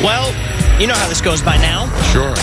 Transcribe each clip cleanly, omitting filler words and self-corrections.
Well, you know how this goes by now. Sure.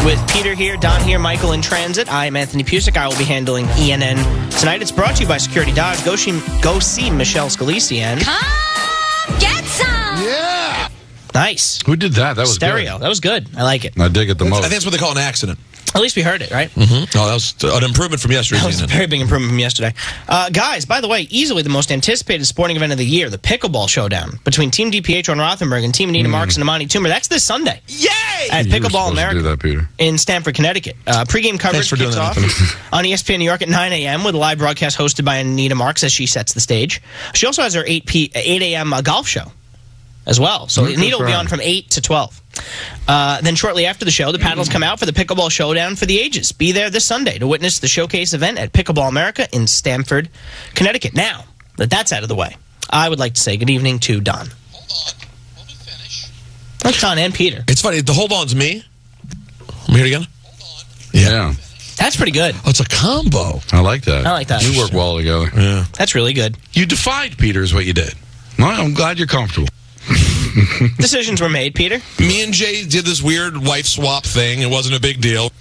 With Peter here, Don here, Michael in transit. I'm Anthony Pusick. I will be handling ENN tonight. It's brought to you by Security Dodge. Go see Michelle Scalisi and... Come get some! Yeah! Nice. Who did that? That was Stereo. good. That was good. I like it. I dig it the most. I think that's what they call an accident. At least we heard it, right? Mm-hmm. Oh, that was an improvement from yesterday. That was a very big improvement from yesterday. Guys, by the way, easily the most anticipated sporting event of the year, the Pickleball Showdown between Team DiPietro and Rothenberg and Team Nina Marks and Amani Toomer. That's this Sunday. Yay! At Pickleball America to do that, Peter. in Stamford, Connecticut. Pre-game coverage kicks off on ESPN New York at 9 a.m. with a live broadcast hosted by Nina Marks as she sets the stage. She also has her 8 a.m. Golf show as well. So Nina will be on from 8 to 12. Then shortly after the show, the paddles come out for the Pickleball Showdown for the ages. Be there this Sunday to witness the showcase event at Pickleball America in Stamford, Connecticut. Now that that's out of the way, I would like to say good evening to Don. Hold on. Let me finish. That's Don and Peter. It's funny. The hold on's me. Let me hear it again. Hold on. Yeah. That's pretty good. Oh, it's a combo. I like that. I like that. We work well together. Yeah. That's really good. You defied Peter is what you did. Well, I'm glad you're comfortable. Decisions were made, Peter. Me and Jay did this weird wife swap thing. It wasn't a big deal.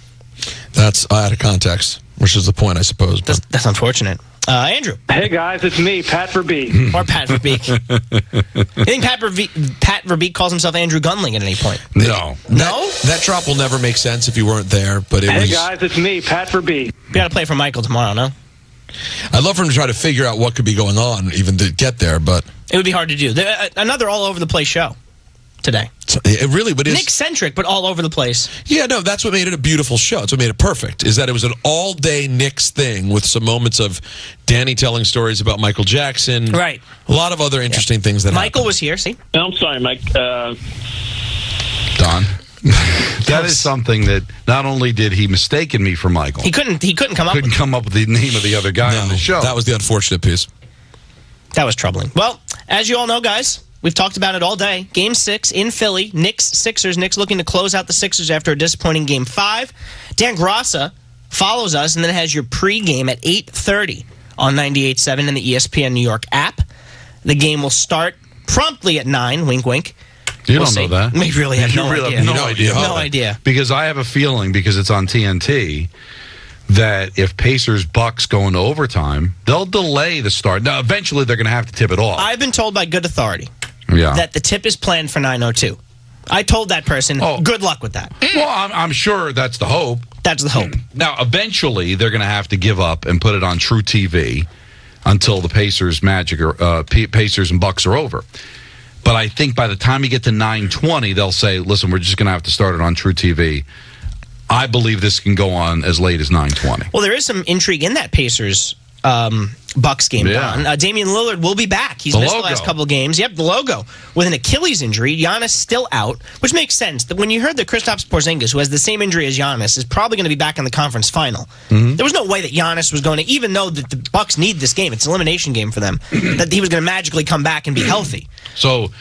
That's out of context, which is the point, I suppose. That's unfortunate. Andrew. Hey, guys, it's me, Pat Verbeek. Or Pat Verbeek. You think Pat Verbeek calls himself Andrew Gunling at any point? No. No? That drop will never make sense if you weren't there, but it Hey, was... guys, it's me, Pat Verbeek. We got to play for Michael tomorrow, no? I'd love for him to try to figure out what could be going on, even to get there, but... It would be hard to do. Another all-over-the-place show today. It really would. Nick-centric, but all over the place. Yeah, no, that's what made it a beautiful show. That's what made it perfect, is that it was an all-day Knicks thing with some moments of Danny telling stories about Michael Jackson. Right. A lot of other interesting things that Michael happened. was here, see? I'm sorry, Mike. Don. That is something that not only did he mistaken me for Michael. He couldn't come up with the name of the other guy on the show. That was the unfortunate piece. That was troubling. Well, as you all know, guys, we've talked about it all day. Game 6 in Philly, Knicks-Sixers. Knicks looking to close out the Sixers after a disappointing Game 5. Dan Grassa follows us and then has your pregame at 8:30 on 98.7 in the ESPN New York app. The game will start promptly at 9, wink, wink. You don't know that. We really have no idea. No idea. Because I have a feeling, because it's on TNT, that if Pacers-Bucks go into overtime, they'll delay the start. Now, eventually, they're going to have to tip it off. I've been told by good authority that the tip is planned for 9:02. I told that person, good luck with that. Well, I'm sure that's the hope. That's the hope. Now, eventually, they're going to have to give up and put it on True TV until the Pacers and Bucks are over. But I think by the time you get to 9:20, they'll say, listen, we're just going to have to start it on True TV. I believe this can go on as late as 9:20. Well, there is some intrigue in that Pacers Bucks game, Don. Damian Lillard will be back. He's missed the last couple of games. Yep, the logo. With an Achilles injury, Giannis still out, which makes sense. When you heard that Kristaps Porzingis, who has the same injury as Giannis, is probably going to be back in the conference final, there was no way that Giannis was going to, even though the Bucks need this game, it's an elimination game for them, that he was going to magically come back and be healthy. So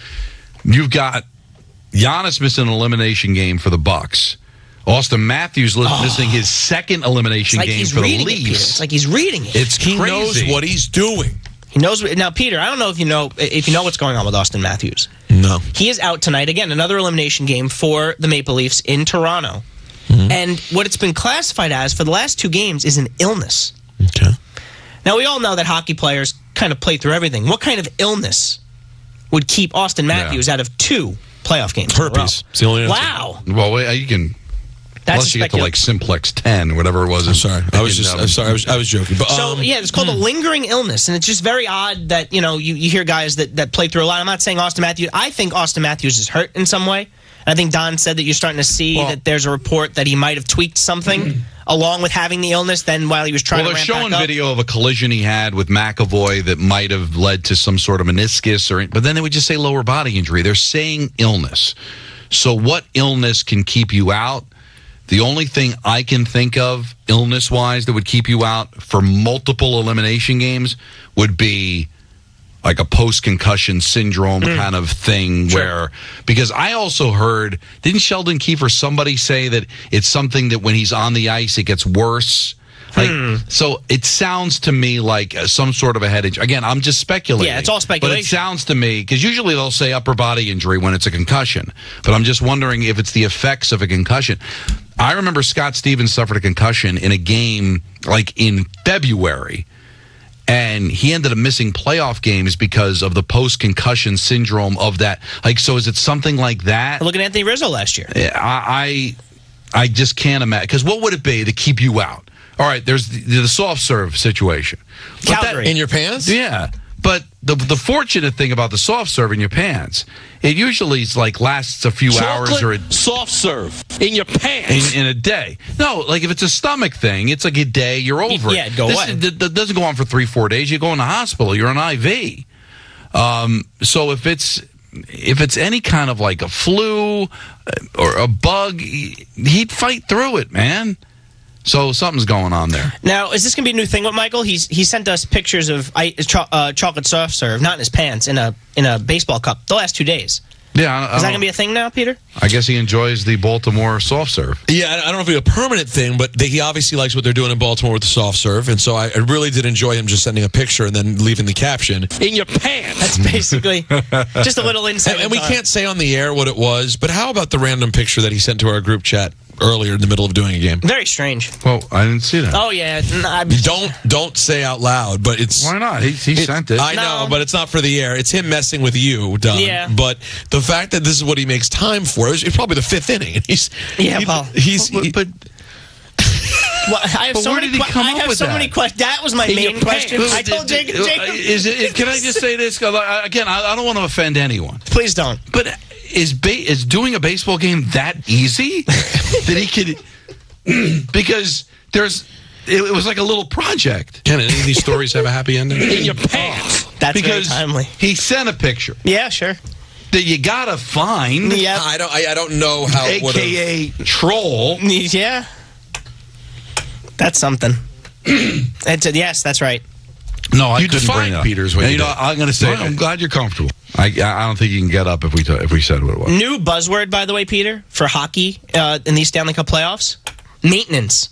you've got Giannis missing an elimination game for the Bucks. Austin Matthews missing his second elimination game for the Leafs. It's like he's reading it. It's crazy. He knows what he's doing. He knows. Now, Peter, I don't know if you know what's going on with Austin Matthews. No. He is out tonight. Again, another elimination game for the Maple Leafs in Toronto. And what it's been classified as for the last 2 games is an illness. Okay. Now, we all know that hockey players kind of play through everything. What kind of illness would keep Austin Matthews out of 2 playoff games? Herpes. It's the only answer. Wow. Well, you can... Unless you get to like Simplex 10, whatever it was. I'm sorry. I was joking. But, so, yeah, it's called a lingering illness, and it's just very odd that, you hear guys that play through a lot. I'm not saying Austin Matthews. I think Austin Matthews is hurt in some way. I think Don said that you're starting to see that there's a report that he might have tweaked something along with having the illness then while he was trying to ramp back up. Well, they're showing video of a collision he had with McAvoy that might have led to some sort of meniscus, but then they would just say lower body injury. They're saying illness. So what illness can keep you out? The only thing I can think of, illness-wise, that would keep you out for multiple elimination games would be like a post-concussion syndrome kind of thing where... Because I also heard, didn't Sheldon Keefe or somebody say that it's something that when he's on the ice, it gets worse? So it sounds to me like some sort of a head injury. Again, I'm just speculating. Yeah, it's all speculation. But it sounds to me, because usually they'll say upper body injury when it's a concussion. But I'm just wondering if it's the effects of a concussion. I remember Scott Stevens suffered a concussion in a game like in February. And he ended up missing playoff games because of the post-concussion syndrome of that. Like, so is it something like that? Look at Anthony Rizzo last year. I just can't imagine. Because what would it be to keep you out? All right, there's the soft serve situation. Calgary. In your pants? Yeah. But the fortunate thing about the soft serve in your pants, it usually is like lasts a few hours or soft serve in your pants in a day. No, like if it's a stomach thing, it's like a day, you're over it. Yeah, go away. That doesn't go on for 3-4 days. You go in the hospital. You're on IV. So if it's any kind of like a flu or a bug, he'd fight through it, man. So something's going on there. Now, is this going to be a new thing with Michael? He sent us pictures of chocolate soft serve, not in his pants, in a baseball cup the last 2 days. Yeah, is that going to be a thing now, Peter? I guess he enjoys the Baltimore soft serve. Yeah, I don't know if it's a permanent thing, but he obviously likes what they're doing in Baltimore with the soft serve, and so I really did enjoy him just sending a picture and then leaving the caption, in your pants! That's basically just a little insight. And we can't say on the air what it was, but how about the random picture that he sent to our group chat earlier in the middle of doing a game? Very strange. Well, I didn't see that. Oh, yeah. Don't say out loud, but it's... Why not? He sent it. I know, but it's not for the air. It's him messing with you, Don. Yeah. But the fact that this is what he makes time for, it's probably the 5th inning. And But I have so many questions. That was my main question. I told Jacob. Can I just say this? Again, I don't want to offend anyone. Please don't. But is doing a baseball game that easy that he could? Because it was like a little project. Can any of these stories have a happy ending? In your pants. That's because very timely. He sent a picture. Yeah, sure. That you gotta find. Yeah. I don't know how. AKA troll. Yeah. That's something. Yes, that's right. No, I couldn't bring it up. Peter's way. I'm going to say, I'm glad you're comfortable. I don't think you can get up if we said what it was. New buzzword, by the way, Peter, for hockey in these Stanley Cup playoffs: maintenance.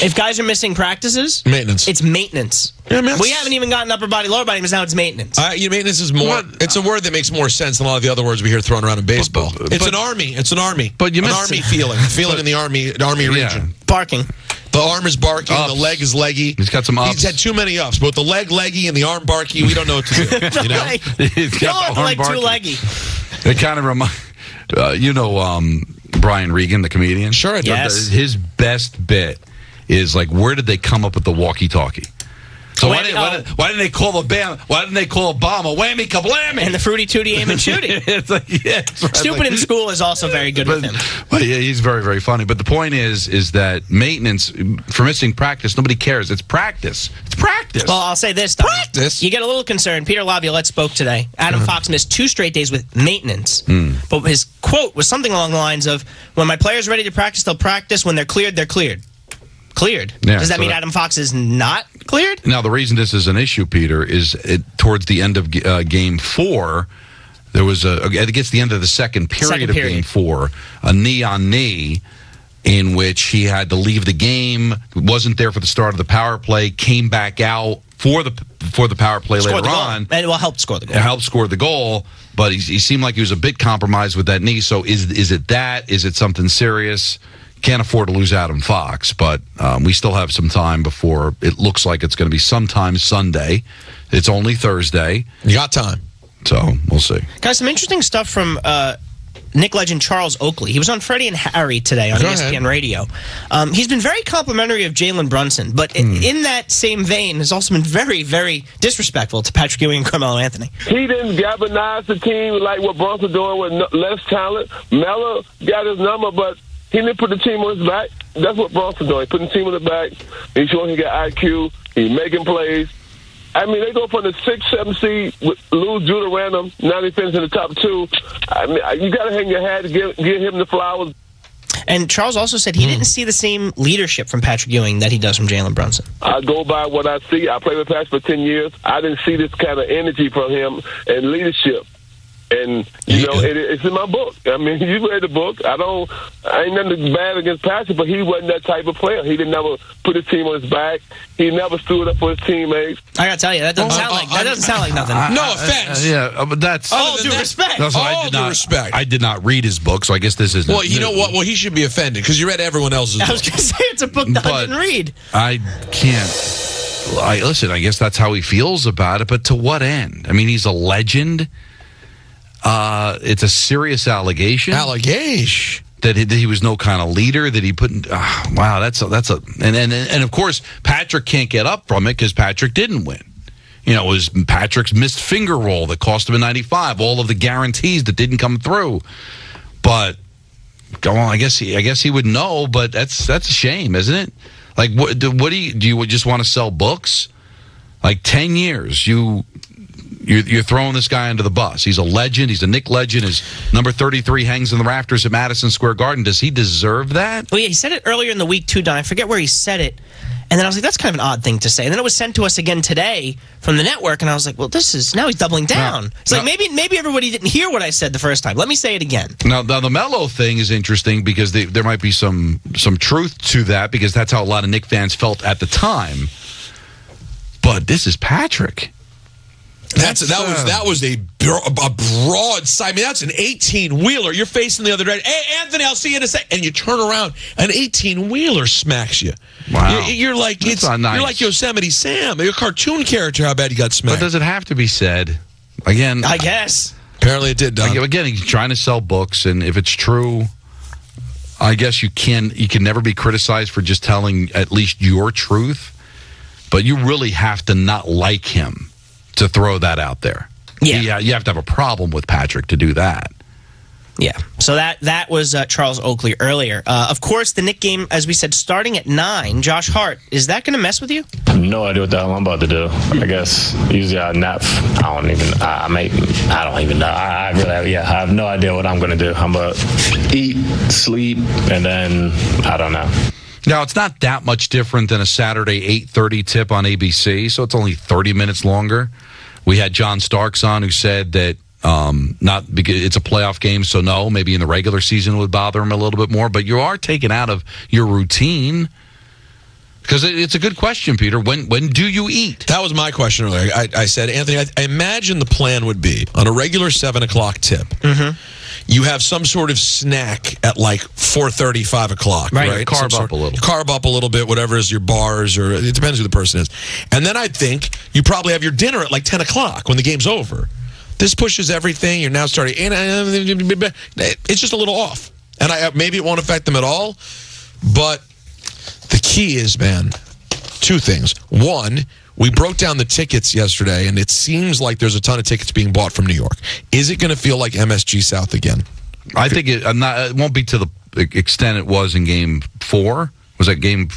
If guys are missing practices, maintenance. It's maintenance. Yeah, we haven't even gotten upper body, lower body, because now it's maintenance. Maintenance is more. It's a word that makes more sense than a lot of the other words we hear thrown around in baseball. It's an army. It's an army. But an army feeling in the army region. Barking. The arm is barking. Ups. The leg is leggy. He's got some ups. He's had too many ups. But the leg leggy and the arm barky, we don't know what to do. You know? He's got the arm barky. Too leggy. It kind of reminds... Brian Regan, the comedian? Sure, I do. Yes. His best bit is like, where did they come up with the walkie-talkie? So why didn't they call the band? Why didn't they call Obama? Whammy kablammy! And the fruity tooty aim and shooting. It's like, yeah, right. Stupid in school is also very good with him. But yeah, he's very, very funny. But the point is that maintenance for missing practice, nobody cares. It's practice. It's practice. Well, I'll say this, Don. Practice. You get a little concerned. Peter Laviolette spoke today. Adam Fox missed 2 straight days with maintenance. But his quote was something along the lines of, "When my players are ready to practice, they'll practice. When they're cleared, they're cleared." Cleared. Yeah, Does that mean Adam Fox is not cleared? Now, the reason this is an issue, Peter, is towards the end of Game 4, there was I think it's the end of the second period of Game 4, a knee-on-knee in which he had to leave the game, wasn't there for the start of the power play, came back out for the power play later on. And helped score the goal. It helped score the goal, but he seemed like he was a bit compromised with that knee. So is it that? Is it something serious? Can't afford to lose Adam Fox, but we still have some time before it looks like it's going to be sometime Sunday. It's only Thursday. You got time. So we'll see. Guys, some interesting stuff from Nick legend Charles Oakley. He was on Freddie and Harry today on ESPN Radio. He's been very complimentary of Jalen Brunson, but in that same vein has also been very, very disrespectful to Patrick Ewing and Carmelo Anthony. He didn't galvanize the team like what Brunson doing with less talent. Melo got his number, but he didn't put the team on his back. That's what Brunson doing. He putting the team on the back. He's showing he got IQ. He's making plays. I mean, they go from the 6th, 7th seed, lose Judah Random, now they finish in the top 2. I mean, you got to hang your hat to give him the flowers. And Charles also said he didn't see the same leadership from Patrick Ewing that he does from Jalen Brunson. I go by what I see. I played with Patrick for 10 years. I didn't see this kind of energy from him and leadership. And, it's in my book. I mean, you read the book. I ain't nothing bad against Patrick, but he wasn't that type of player. He didn't never put his team on his back. He never stood up for his teammates. I got to tell you, that doesn't sound like nothing. No offense. But that's... All due respect. All due respect. I did not read his book, so I guess this isn't... Well, you know what? Well, he should be offended because you read everyone else's book. I was going to say, it's a book that I didn't read. I can't... Listen, I guess that's how he feels about it, but to what end? I mean, he's a legend. It's a serious allegation. That he was no kind of leader. That he put. Wow, that's a and of course Patrick can't get up from it because Patrick didn't win. It was Patrick's missed finger roll that cost him in '95. All of the guarantees that didn't come through. But go on. I guess he would know. But that's a shame, isn't it? Like, what do you just want to sell books? Like 10 years, you're throwing this guy under the bus. He's a legend. He's a Knick legend. His number 33 hangs in the rafters at Madison Square Garden. Does he deserve that? Well, yeah, he said it earlier in the week too, Don. I forget where he said it. And then I was like, that's kind of an odd thing to say. And then it was sent to us again today from the network, and I was like, well, now he's doubling down. It's like maybe everybody didn't hear what I said the first time. Let me say it again. Now the Melo thing is interesting because there might be some truth to that because that's how a lot of Knick fans felt at the time. But this is Patrick. That was a broad side. I mean, that's an 18-wheeler. You're facing the other direction. Hey, Anthony, I'll see you in a sec. And you turn around, an 18-wheeler smacks you. Wow, you're like nice. You're like Yosemite Sam. You're a cartoon character. How bad you got smacked? But does it have to be said? Again, I guess. Apparently, it did. Again, he's trying to sell books, and if it's true, I guess you can never be criticized for just telling at least your truth. But you really have to not like him to throw that out there. Yeah, you have to have a problem with Patrick to do that. Yeah, so that was Charles Oakley earlier. Of course, the Knick game, as we said, starting at 9. Josh Hart, is that going to mess with you? No idea what the hell I'm about to do. I guess usually I nap. I don't even know. I really have no idea what I'm going to do. I'm going to eat, sleep, and then I don't know. Now, it's not that much different than a Saturday 8:30 tip on ABC, so it's only 30 minutes longer. We had John Starks on who said that not because it's a playoff game, so no, maybe in the regular season it would bother him a little bit more, but you are taken out of your routine. Because it's a good question, Peter. When do you eat? That was my question earlier. I said, Anthony, I imagine the plan would be on a regular 7 o'clock tip. Mm-hmm. You have some sort of snack at like 4:30, 5 o'clock, right? Carb up a little bit, whatever is your bars, or it depends who the person is. And then I think you probably have your dinner at like 10 o'clock when the game's over. This pushes everything. You're now starting. It's just a little off. And maybe it won't affect them at all, but the key is, man, 2 things. One, we broke down the tickets yesterday, and it seems like there's a ton of tickets being bought from New York. Is it going to feel like MSG South again? I think it won't be to the extent it was in Game 4. Was that Game?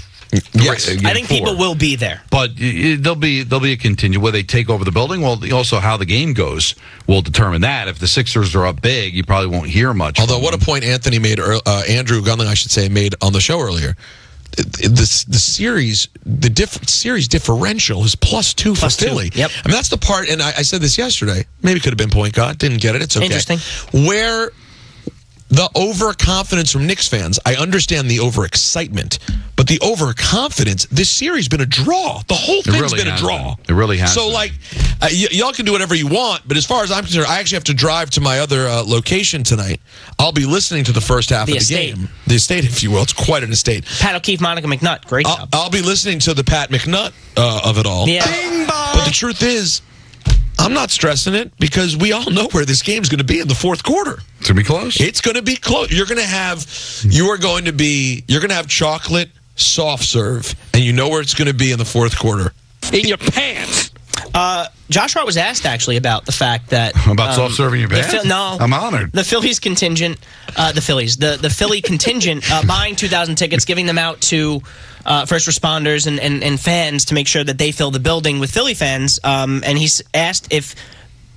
Yes, I think 4. People will be there, but there'll be a continue where they take over the building. Well, also how the game goes will determine that. If the Sixers are up big, you probably won't hear much. Although, what a point Anthony made, Andrew Gunling, I should say, made on the show earlier. The series differential is +2 for Philly. Yep. I mean, that's the part, and I said this yesterday. Maybe it could have been point guard. Didn't get it. It's okay. Interesting. Where the overconfidence from Knicks fans, I understand the overexcitement, but the overconfidence, this series been a draw. The whole thing's been a draw. It really has. So, like, y'all can do whatever you want, but as far as I'm concerned, I actually have to drive to my other location tonight. I'll be listening to the first half of the game. The estate, if you will. It's quite an estate. Pat O'Keefe, Monica McNutt. Great job. I'll be listening to the Pat McNutt of it all. Yeah. But the truth is, I'm not stressing it because we all know where this game's going to be in the fourth quarter. It's going to be close. It's going to be close. You're going to have chocolate soft serve, and you know where it's going to be in the fourth quarter. In your pants. Josh Hart was asked actually about the fact that about soft serving your pants. No, I'm honored. The Phillies contingent, the Philly contingent buying 2,000 tickets, giving them out to first responders and fans to make sure that they fill the building with Philly fans. And he's asked if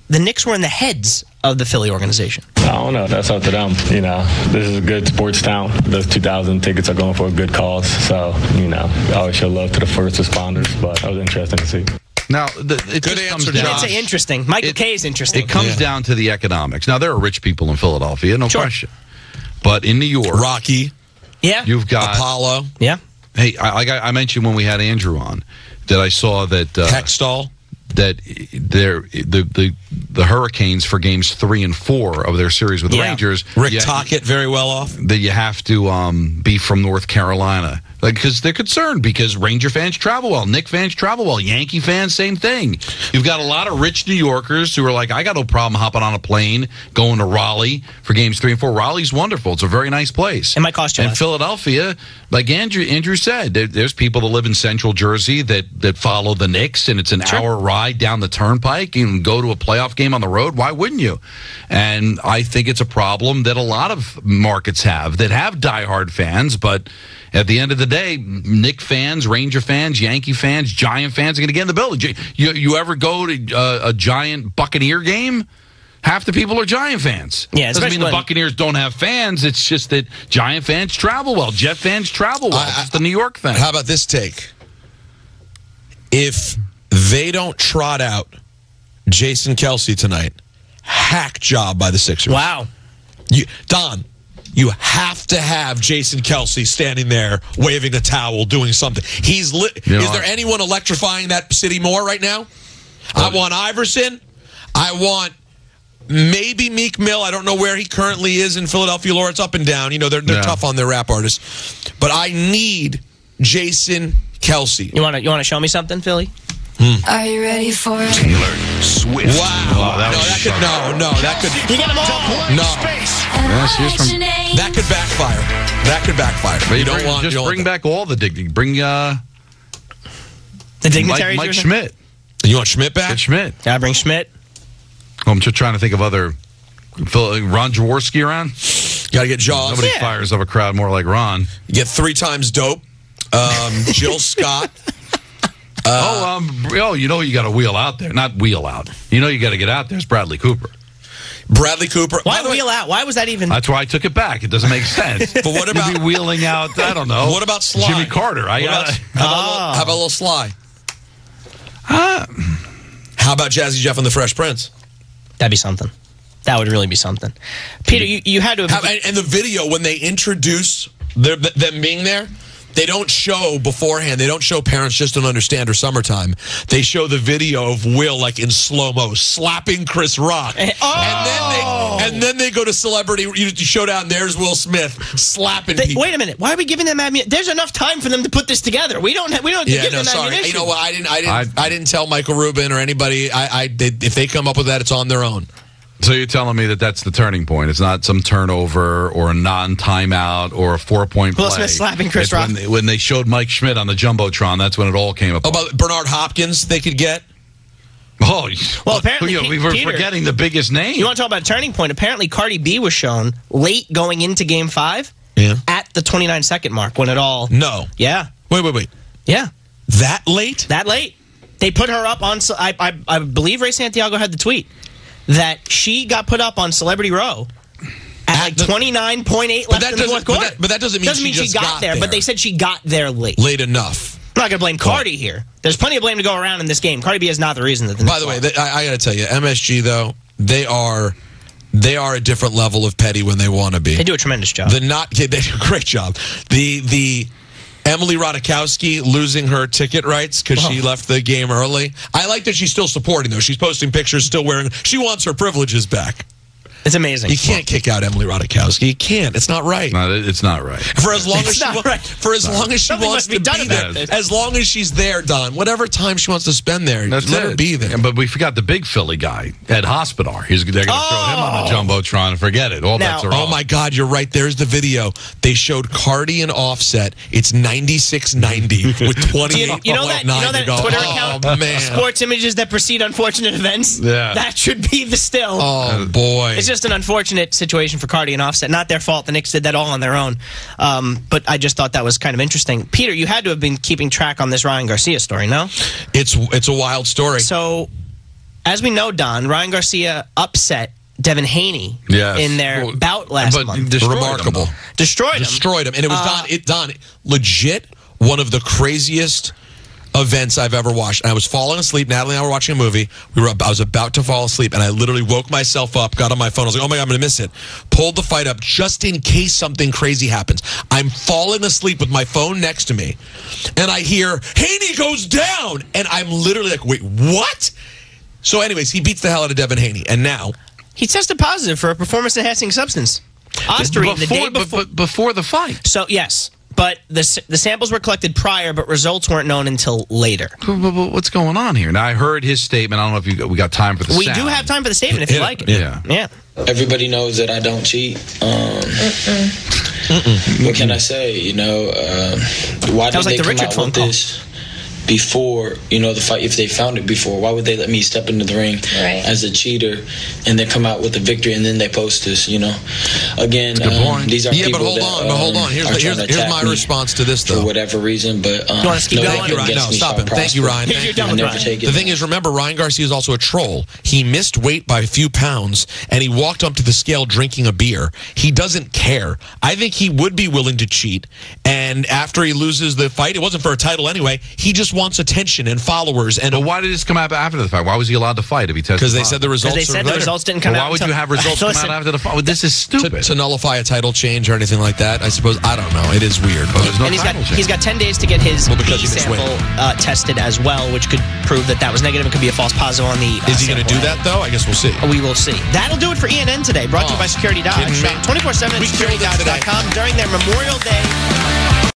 the Knicks were in the heads of the Philly organization. I don't know. That's up to them. You know, this is a good sports town. Those 2,000 tickets are going for a good cause. So, you know, I always show love to the first responders, but that was interesting to see. Now, it Good just answer, comes down. I'd say interesting. Michael K is interesting. It comes down to the economics. Now, there are rich people in Philadelphia, no question. But in New York, Rocky, you've got Apollo, Hey, I mentioned when we had Andrew on that I saw that Hextall. That the Hurricanes for games 3 and 4 of their series with the Rangers, Rick Tocchet very well off. That you have to be from North Carolina, because they're concerned because Ranger fans travel well, Knick fans travel well, Yankee fans same thing. You've got a lot of rich New Yorkers who are like, I got no problem hopping on a plane going to Raleigh for games 3 and 4. Raleigh's wonderful; it's a very nice place. It might cost you. And Philadelphia, like Andrew said, there's people that live in Central Jersey that follow the Knicks, and it's an hour ride down the turnpike. You can go to a playoff game on the road. Why wouldn't you? And I think it's a problem that a lot of markets have that have diehard fans, but at the end of the day, Knick fans, Ranger fans, Yankee fans, Giant fans are going to get in the building. You ever go to a Giant Buccaneer game? Half the people are Giant fans. Yeah, doesn't mean the Buccaneers don't have fans. It's just that Giant fans travel well. Jet fans travel well. It's just the New York thing. How about this take? If they don't trot out Jason Kelce tonight, hack job by the Sixers. Wow. Don, you have to have Jason Kelce standing there waving a towel, doing something. Is there anyone electrifying that city more right now? I want Iverson. I want maybe Meek Mill. I don't know where he currently is in Philadelphia. Laura, it's up and down. You know, they're tough on their rap artists. But I need Jason Kelce. You want to show me something, Philly? Are you ready for it? Taylor Swift. Wow. That could. You get them all. No. That could backfire. But you don't want. Just bring back all the dignity. Bring the dignitaries. Mike Schmidt. You want Schmidt back? Get Schmidt. Yeah, bring Schmidt. I'm just trying to think of other. Ron Jaworski around. Got to get Jaws. Nobody fires up a crowd more like Ron. You get 3 times dope. Jill Scott. You know you got to wheel out there. Not wheel out. You know you got to get out there. It's Bradley Cooper. Why wheel out? Why was that even? That's why I took it back. It doesn't make sense. But what about you'd be wheeling out? I don't know. What about Sly? Jimmy Carter? How about a little Sly? How about Jazzy Jeff and the Fresh Prince? That'd be something. That would really be something. Peter, you had to have... And the video, when they introduce them being there, they don't show beforehand. They don't show Parents Just Don't Understand or Summertime. They show the video of Will, like in slow-mo, slapping Chris Rock. And then they go to Celebrity Showdown. There's Will Smith slapping people. Wait a minute. Why are we giving them ammunition? There's enough time for them to put this together. We don't give them ammunition. You know what? I didn't tell Michael Rubin or anybody. If they come up with that, it's on their own. So you're telling me that that's the turning point. It's not some turnover or a non-timeout or a 4-point play. Will Smith slapping Chris Rock. When they showed Mike Schmidt on the Jumbotron, that's when it all came apart. About Bernard Hopkins they could get? Oh, well, apparently, we were forgetting the biggest name. You want to talk about a turning point? Apparently, Cardi B was shown late going into Game 5 at the 29-second mark when it all... No. Yeah. Wait. Yeah. That late? That late. They put her up on... I believe Ray Santiago had the tweet that she got put up on Celebrity Row at like 29.8 left in the fourth quarter. But that doesn't mean she got there. But they said she got there late. Late enough. I'm not going to blame Cardi here. There's plenty of blame to go around in this game. Cardi B is not the reason that the By the way, I got to tell you, MSG, though, they are a different level of petty when they want to be. They do a tremendous job. They do a great job. The Emily Ratajkowski losing her ticket rights because she left the game early. I like that she's still supporting, though. She's posting pictures, still wearing... She wants her privileges back. It's amazing. You can't kick out Emily Ratajkowski. You can't. It's not right. No, it's not right. For as long as she wants to be there. As long as she's there, Don. Whatever time she wants to spend there, let her be there. But we forgot the big Philly guy, Ed Hospodar. They're going to throw him on the Jumbotron and forget it. All bets are off. Oh, my God, you're right. There's the video. They showed Cardi and Offset. It's 96-90 with 28.9 you know that to go. Twitter account? Oh, man. Sports images that precede unfortunate events? Yeah. That should be the still. Oh, boy. It's just an unfortunate situation for Cardi and Offset. Not their fault. The Knicks did that all on their own. But I just thought that was kind of interesting. Peter, you had to have been keeping track on this Ryan Garcia story, no? It's a wild story. So, as we know, Don, Ryan Garcia upset Devin Haney in their bout last month. Remarkable. Destroyed him. And it was, Don, legit one of the craziest events I've ever watched. And I was falling asleep. Natalie and I were watching a movie. I was about to fall asleep, and I literally woke myself up, got on my phone. I was like, oh my God, I'm going to miss it. Pulled the fight up just in case something crazy happens. I'm falling asleep with my phone next to me, and I hear, Haney goes down. And I'm literally like, wait, what? So anyways, he beats the hell out of Devin Haney. And now he tested positive for a performance-enhancing substance. Ostarine, the day before. Before the fight. So, yes. But the samples were collected prior, but results weren't known until later. But what's going on here? Now, I heard his statement. I don't know if we got time for the We sound. do have time for the statement if you like it. Yeah. Everybody knows that I don't cheat. What can I say? You know, why did they come out with this before, you know, the fight? If they found it before, why would they let me step into the ring as a cheater and then come out with a victory and then they post this? You know, again, these are people but hold on. Here's my response to this, though. For whatever reason, but thank you, Ryan. No, stop him. Thank you, Ryan. The thing is, remember, Ryan Garcia is also a troll. He missed weight by a few pounds, and he walked up to the scale drinking a beer. He doesn't care. I think he would be willing to cheat, and after he loses the fight, it wasn't for a title anyway, he just wants attention and followers. And but why did this come out after the fight? Why was he allowed to fight if he tested? Because they said the results. They said the results didn't come out. Why would you have results come out after the fight? Well, this is stupid. To nullify a title change or anything like that, I suppose. I don't know. It is weird. But there's no he's got 10 days to get his B sample tested as well, which could prove that was negative. It could be a false positive on the. Is he going to do that though? I guess we'll see. We will see. That'll do it for ENN today. Brought to you by Security Dodge. 24/7 at SecurityDodge.com during their Memorial Day